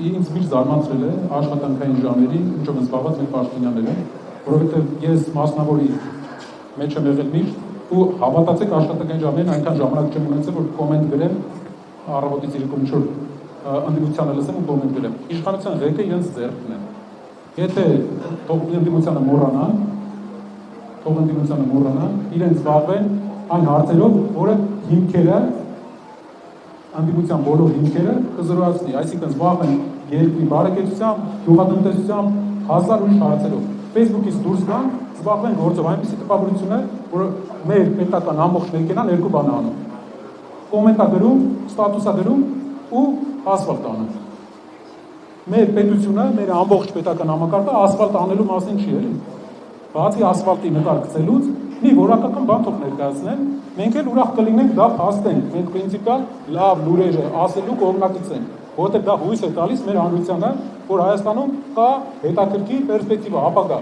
ինձ միշտ զարմացրել է աշխատանքային ժամերի, ինչով են զբաղված մեր պաշտոնյաները, որովհետև ես մասնավորի մեջ եմ եղել միշտ ու հավատացեք աշխատանքային ժամերին այնքան ժամանակ չեմ ունեցել, որ կոմենտ գրեմ առավոտից երեկո ինչ որ ընդդիմությանը լսեմ ու կոմենտ գրեմ։ Իշխանության ղեկը իրենց ձեռքն է։ Եթե թող ընդդիմությանը մոռանան, իրենց զբաղվեն այն հարցերով, որը հիմքերը ընդդիմության բոլոր հիմքերը կզրոյացնի, այսինքն զբաղվեն երկրի բարեկեցությամբ, գյուղատնտեսությամբ, հազար ուրիշ հարցերով։ Facebook-ից դուրս գան, զբաղվեն գործով, այնպիսի տպավորություն է, որ մեր պետական ամբողջ մեքենան երկու բան է անում։ Կոմենտ է գրում, ստատուս է գրում ու ասֆալտ անում։ Մեր պետությունը, մեր ամբողջ պետական համակարգը ասֆալտ անելու մասին չի էլի։ Բացի ասֆալտի նկար գցելուց, մի որակական բան թող ներկայացնեն, մենք էլ ուրախ կլինենք դա փաստենք, մենք պրինցիպալ լավ լուրերը ասելու կողմնակից ենք, որովհետև դա հույս է տալիս մեր հանրությանը, որ Հայաստանում կա հետաքրքիր պերսպեկտիվա, ապագա։